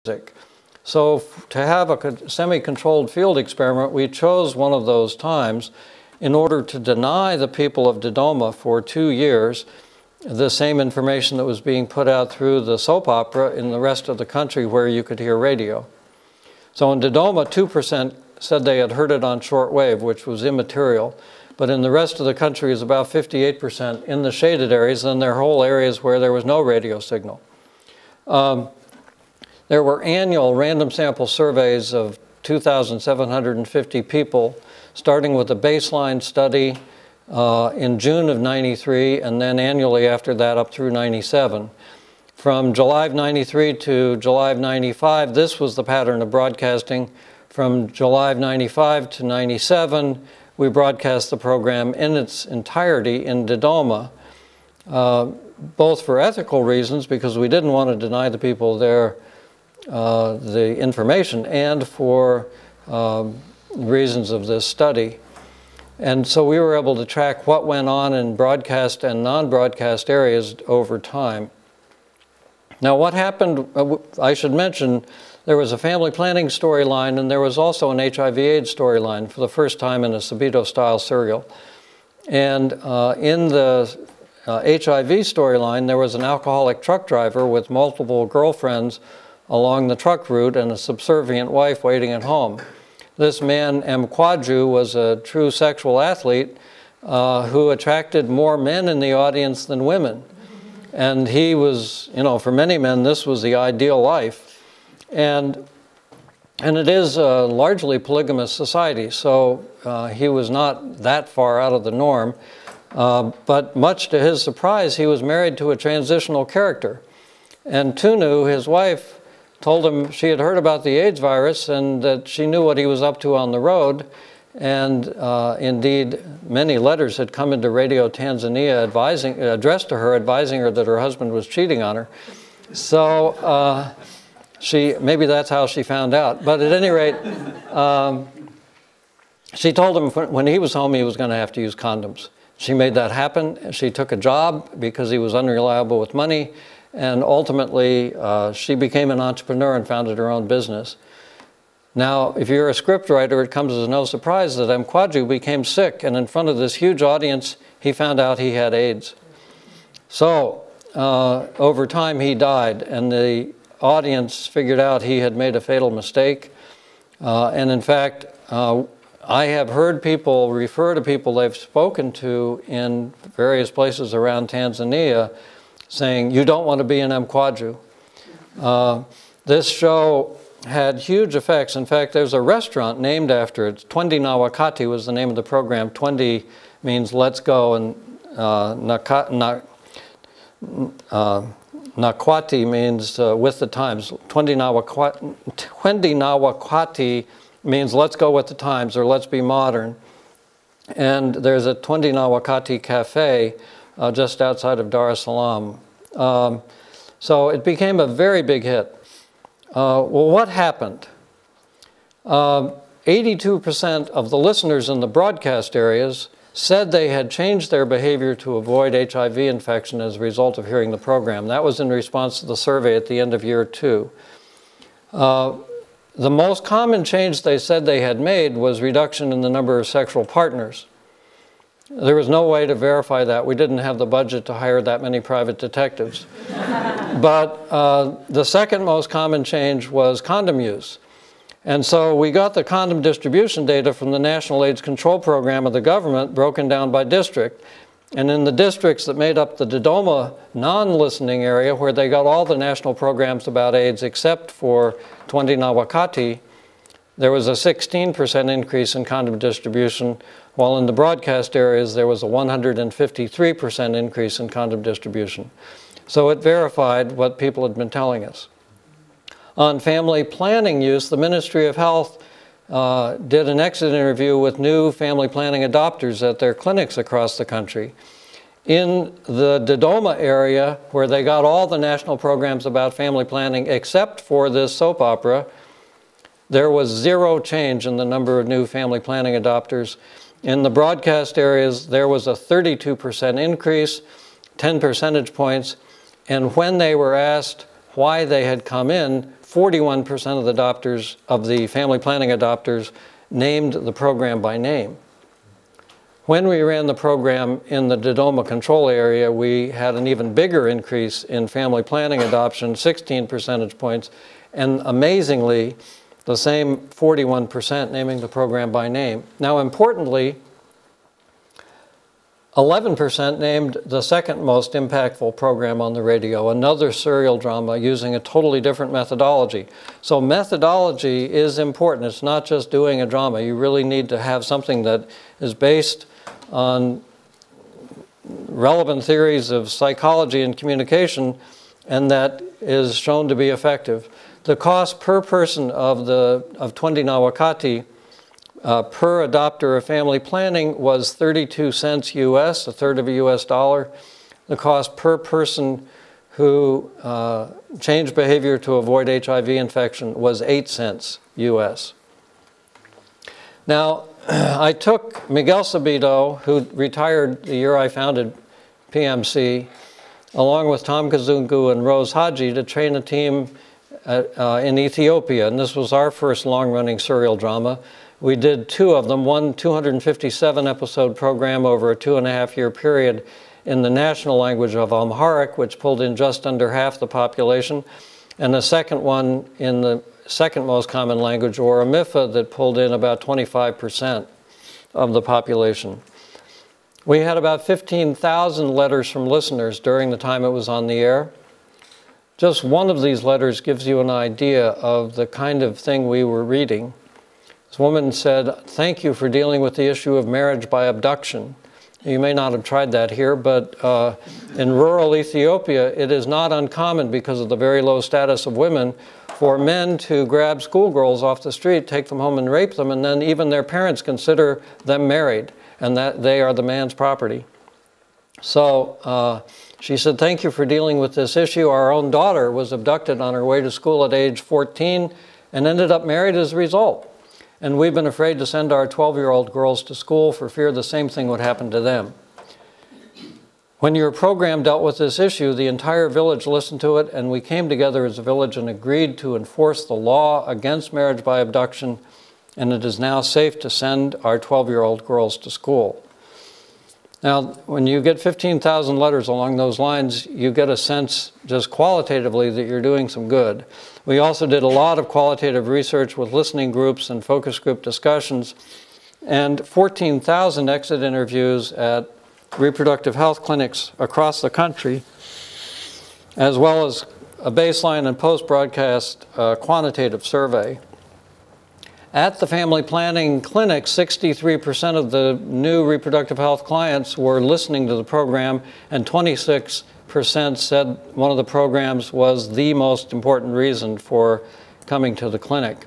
music. So to have a semi-controlled field experiment, we chose one of those times in order to deny the people of Dodoma for 2 years the same information that was being put out through the soap opera in the rest of the country where you could hear radio. So in Dodoma, 2% said they had heard it on shortwave, which was immaterial. But in the rest of the country, is about 58% in the shaded areas, and there are whole areas where there was no radio signal. There were annual random sample surveys of 2,750 people, starting with a baseline study in June of '93, and then annually after that up through '97. From July of '93 to July of '95, this was the pattern of broadcasting. From July of '95 to '97, we broadcast the program in its entirety in Dodoma, both for ethical reasons, because we didn't want to deny the people there the information, and for reasons of this study. And so we were able to track what went on in broadcast and non-broadcast areas over time. Now what happened, I should mention, there was a family planning storyline, and there was also an HIV/AIDS storyline for the first time in a Sabito-style serial. And in the HIV storyline, there was an alcoholic truck driver with multiple girlfriends along the truck route and a subservient wife waiting at home. This man, Mkwaju, was a true sexual athlete who attracted more men in the audience than women. And he was, you know, for many men, this was the ideal life. And it is a largely polygamous society, so he was not that far out of the norm. But much to his surprise, he was married to a transitional character. And Tunu, his wife, told him she had heard about the AIDS virus and that she knew what he was up to on the road. And indeed, many letters had come into Radio Tanzania addressed to her, advising her that her husband was cheating on her. So maybe that's how she found out. But at any rate, she told him when he was home, he was going to have to use condoms. She made that happen. She took a job because he was unreliable with money. And ultimately, she became an entrepreneur and founded her own business. Now, if you're a scriptwriter, it comes as no surprise that Mkwaju became sick, and in front of this huge audience, he found out he had AIDS. So, over time, he died, and the audience figured out he had made a fatal mistake. And in fact, I have heard people refer to people they've spoken to in various places around Tanzania saying, "You don't want to be an Mkwaju." This show had huge effects. In fact, there's a restaurant named after it. Twendi na Wakati was the name of the program. Twendi means let's go, and Nakwati means with the times. Twendi na Wakati means let's go with the times, or let's be modern. And there's a Twendi na Wakati cafe just outside of Dar es Salaam. So it became a very big hit. Well, what happened? 82% of the listeners in the broadcast areas said they had changed their behavior to avoid HIV infection as a result of hearing the program. That was in response to the survey at the end of year 2. The most common change they said they had made was reduction in the number of sexual partners. There was no way to verify that. We didn't have the budget to hire that many private detectives. But the second most common change was condom use. And so we got the condom distribution data from the National AIDS Control Program of the government, broken down by district. And in the districts that made up the Dodoma non-listening area, where they got all the national programs about AIDS except for Twendi na Wakati, there was a 16% increase in condom distribution, while in the broadcast areas there was a 153% increase in condom distribution. So it verified what people had been telling us. On family planning use, the Ministry of Health did an exit interview with new family planning adopters at their clinics across the country. In the Dodoma area, where they got all the national programs about family planning except for this soap opera, there was zero change in the number of new family planning adopters. In the broadcast areas, there was a 32% increase, 10 percentage points, and when they were asked why they had come in, 41% of the adopters, of the family planning adopters, named the program by name. When we ran the program in the Dodoma control area, we had an even bigger increase in family planning adoption, 16 percentage points, and amazingly, the same 41% naming the program by name. Now, importantly, 11% named the second most impactful program on the radio, another serial drama using a totally different methodology. So methodology is important. It's not just doing a drama. You really need to have something that is based on relevant theories of psychology and communication, and that is shown to be effective. The cost per person of 20 Nawakati per adopter of family planning was 32 cents US, a third of a US dollar. The cost per person who changed behavior to avoid HIV infection was 8 cents US. Now, I took Miguel Sabido, who retired the year I founded PMC, along with Tom Kazungu and Rose Haji, to train a team in Ethiopia. And this was our first long-running serial drama. We did 2 of them, one 257-episode program over a 2.5-year period in the national language of Amharic, which pulled in just under half the population, and the second one in the second most common language, or Amifa, that pulled in about 25% of the population. We had about 15,000 letters from listeners during the time it was on the air. Just one of these letters gives you an idea of the kind of thing we were reading. This woman said, "Thank you for dealing with the issue of marriage by abduction." You may not have tried that here, but in rural Ethiopia, it is not uncommon, because of the very low status of women, for men to grab schoolgirls off the street, take them home and rape them, and then even their parents consider them married, and that they are the man's property. So she said, "Thank you for dealing with this issue. Our own daughter was abducted on her way to school at age 14 and ended up married as a result. And we've been afraid to send our 12-year-old girls to school for fear the same thing would happen to them." When your program dealt with this issue, the entire village listened to it, and we came together as a village and agreed to enforce the law against marriage by abduction, and it is now safe to send our 12-year-old girls to school. Now, when you get 15,000 letters along those lines, you get a sense just qualitatively that you're doing some good. We also did a lot of qualitative research with listening groups and focus group discussions, and 14,000 exit interviews at reproductive health clinics across the country, as well as a baseline and post-broadcast quantitative survey. At the family planning clinic, 63% of the new reproductive health clients were listening to the program, and 26% said one of the programs was the most important reason for coming to the clinic.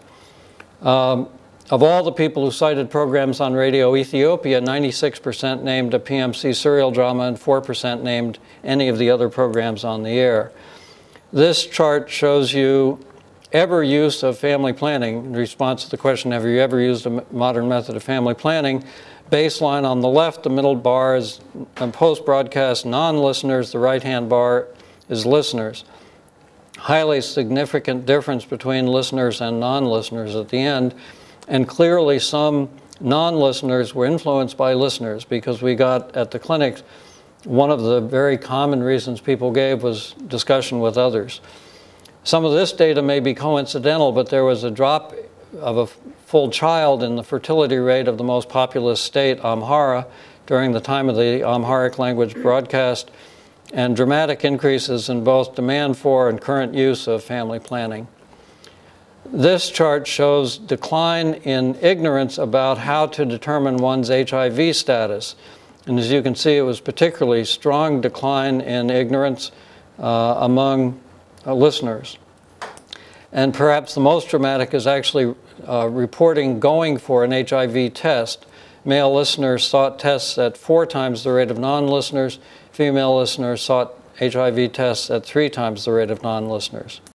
Of all the people who cited programs on Radio Ethiopia, 96% named a PMC serial drama, and 4% named any of the other programs on the air. This chart shows you ever use of family planning in response to the question, have you ever used a modern method of family planning? Baseline on the left, the middle bar is post-broadcast non-listeners, the right-hand bar is listeners. Highly significant difference between listeners and non-listeners at the end, and clearly some non-listeners were influenced by listeners, because we got at the clinics, one of the very common reasons people gave was discussion with others. Some of this data may be coincidental, but there was a drop of a full child in the fertility rate of the most populous state, Amhara, during the time of the Amharic language broadcast, and dramatic increases in both demand for and current use of family planning. This chart shows decline in ignorance about how to determine one's HIV status. And as you can see, it was particularly strong decline in ignorance among listeners. And perhaps the most dramatic is actually reporting going for an HIV test. Male listeners sought tests at 4 times the rate of non-listeners. Female listeners sought HIV tests at 3 times the rate of non-listeners.